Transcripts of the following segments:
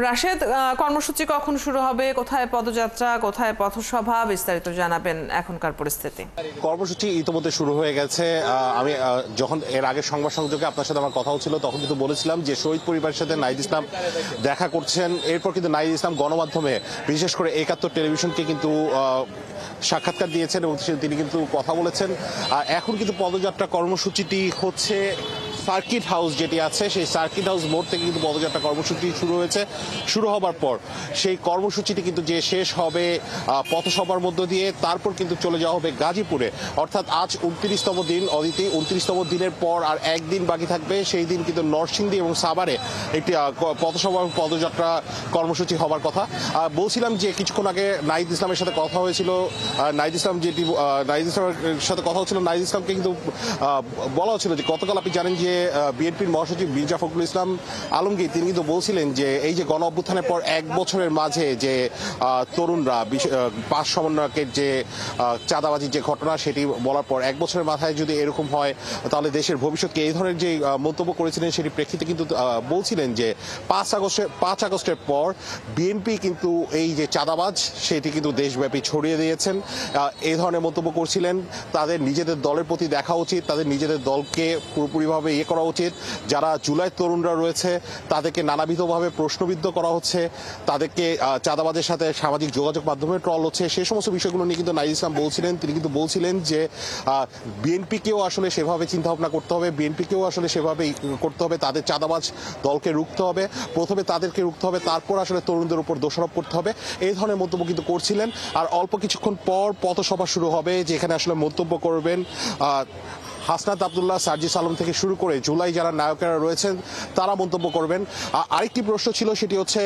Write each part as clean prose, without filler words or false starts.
রাশেদ, কর্মসূচি কখন শুরু হবে, কোথায় পদযাত্রা, কোথায় পথসভা, বিস্তারিত জানাবেন এখনকার পরিস্থিতি। কর্মসূচি ইতিমধ্যে শুরু হয়ে গেছে। আমি যখন এর আগে সংবাদ সংযোগে আপনার সাথে আমার কথা হচ্ছিল তখন কিন্তু বলেছিলাম যে শহীদ পরিবারের সাথে নাহিদ ইসলাম দেখা করছেন। এরপর কিন্তু নাহিদ ইসলাম গণমাধ্যমে বিশেষ করে একাত্তর টেলিভিশনকে কিন্তু সাক্ষাৎকার দিয়েছেন এবং তিনি কিন্তু কথা বলেছেন। এখন কিন্তু পদযাত্রা কর্মসূচিটি হচ্ছে সার্কিট হাউস যেটি আছে সেই সার্কিট হাউস মোড় থেকে কিন্তু পদযাত্রা কর্মসূচি শুরু হয়েছে। শুরু হবার পর সেই কর্মসূচিটি কিন্তু যে শেষ হবে পথসভার মধ্য দিয়ে, তারপর কিন্তু চলে যাওয়া হবে গাজীপুরে। অর্থাৎ আজ 29তম দিন, অদিতি 29তম দিনের পর আর একদিন বাকি থাকবে। সেই দিন কিন্তু নরসিংদী এবং সাভারে একটি পথসভা পদযাত্রা কর্মসূচি হবার কথা। বলছিলাম যে কিছুক্ষণ আগে নাহিদ ইসলামের সাথে কথা হয়েছিল। নাহিদ ইসলামের সাথে কথা হচ্ছিল, নাহিদ ইসলামকে কিন্তু বলা হচ্ছিল যে গতকাল আপনি জানেন যে বিএনপির মহাসচিব মির্জা ফখরুল ইসলাম আলমগীর তিনি কিন্তু বলছিলেন যে এই যে গণ অভ্যুত্থানের পর এক বছরের মাঝে যে তরুণরা পাঁচ সমন্বয়কের যে চাঁদাবাজির যে ঘটনা সেটি বলার পর এক বছরের মাথায় যদি এরকম হয় তাহলে দেশের ভবিষ্যৎকে এই ধরনের যে মন্তব্য করেছিলেন সেটি প্রেক্ষিতে কিন্তু বলছিলেন যে 5 আগস্টের পর বিএনপি কিন্তু এই যে চাঁদাবাজ সেটি কিন্তু দেশব্যাপী ছড়িয়ে দিয়েছেন। এই ধরনের মন্তব্য করছিলেন। তাদের নিজেদের দলের প্রতি দেখা উচিত, তাদের নিজেদের দলকে পুরোপুরিভাবে করা উচিত। যারা জুলাই তরুণরা রয়েছে তাদেরকে নানাবিধভাবে প্রশ্নবিদ্ধ করা হচ্ছে, তাদেরকে চাঁদাবাজের সাথে সামাজিক যোগাযোগ মাধ্যমে ট্রল হচ্ছে, সেই সমস্ত বিষয়গুলো নিয়ে কিন্তু নাহিদ ইসলাম বলছিলেন। তিনি কিন্তু বলছিলেন যে বিএনপিকেও আসলে সেভাবে চিন্তাভাবনা করতে হবে, বিএনপিকেও আসলে সেভাবে করতে হবে, তাদের চাঁদাবাজ দলকে রুখতে হবে, প্রথমে তাদেরকে রুখতে হবে, তারপর আসলে তরুণদের উপর দোষারোপ করতে হবে। এই ধরনের মন্তব্য কিন্তু করছিলেন। আর অল্প কিছুক্ষণ পর পথসভা শুরু হবে, যেখানে আসলে মন্তব্য করবেন হাসনাত আবদুল্লাহ, সার্জিস আলম থেকে শুরু করে জুলাই যারা নায়কেরা রয়েছেন তারা মন্তব্য করবেন। আরেকটি প্রশ্ন ছিল, সেটি হচ্ছে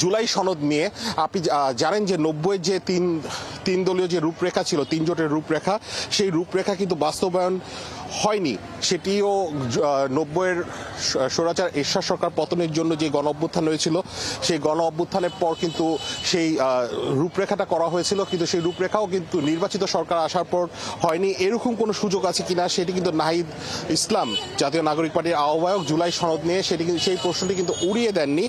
জুলাই সনদ নিয়ে। আপনি জানেন যে 90-এর যে তিন দলীয় যে রূপরেখা ছিল, 3 জোটের রূপরেখা, সেই রূপরেখা কিন্তু বাস্তবায়ন হয়নি। সেটিও 90-এর স্বৈরাচার এরশাদ সরকার পতনের জন্য যে গণ অভ্যুত্থান হয়েছিল সেই গণ অভ্যুত্থানের পর কিন্তু সেই রূপরেখাটা করা হয়েছিল, কিন্তু সেই রূপরেখাও কিন্তু নির্বাচিত সরকার আসার পর হয়নি। এরকম কোনো সুযোগ আছে কিনা সেটি কিন্তু নাহিদ ইসলাম, জাতীয় নাগরিক পার্টির আহ্বায়ক, জুলাই সনদ নিয়ে সেই প্রশ্নটি কিন্তু উড়িয়ে দেননি।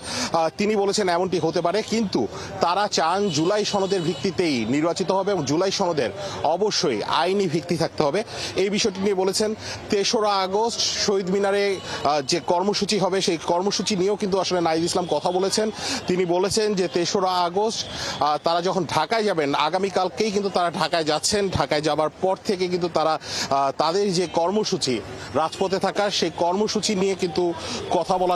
তিনি বলেছেন এমনটি হতে পারে, কিন্তু তারা চান জুলাই সনদের ভিত্তিতেই নির্বাচিত হবে এবং জুলাই সনদের অবশ্যই আইনি ভিত্তি থাকতে হবে। এই বিষয়টি নিয়ে বলেছেন। 3রা আগস্ট শহীদ মিনারে যে কর্মসূচি হবে সেই কর্মসূচি নিয়েও কিন্তু আসলে নাহিদ ইসলাম কথা বলেছেন। তিনি বলেছেন যে 3রা আগস্ট তারা যখন ঢাকায় যাবেন, আগামীকালকেই কিন্তু তারা ঢাকায় যাচ্ছেন। ঢাকায় যাবার পর থেকে কিন্তু তারা তাদের যে কর্মসূচি রাজপথে থাকার সেই কর্মসূচি নিয়ে কিন্তু কথা বলা।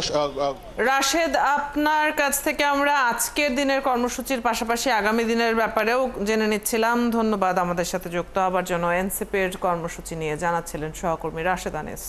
রাশেদ, আপনার কাছ থেকে আমরা আজকের দিনের কর্মসূচির পাশাপাশি আগামী দিনের ব্যাপারেও জেনে নিচ্ছিলাম। ধন্যবাদ আমাদের সাথে যুক্ত হবার জন্য। এনসিপির কর্মসূচি নিয়ে জানাচ্ছিলেন সহকর্মী রাশেদ আনিস।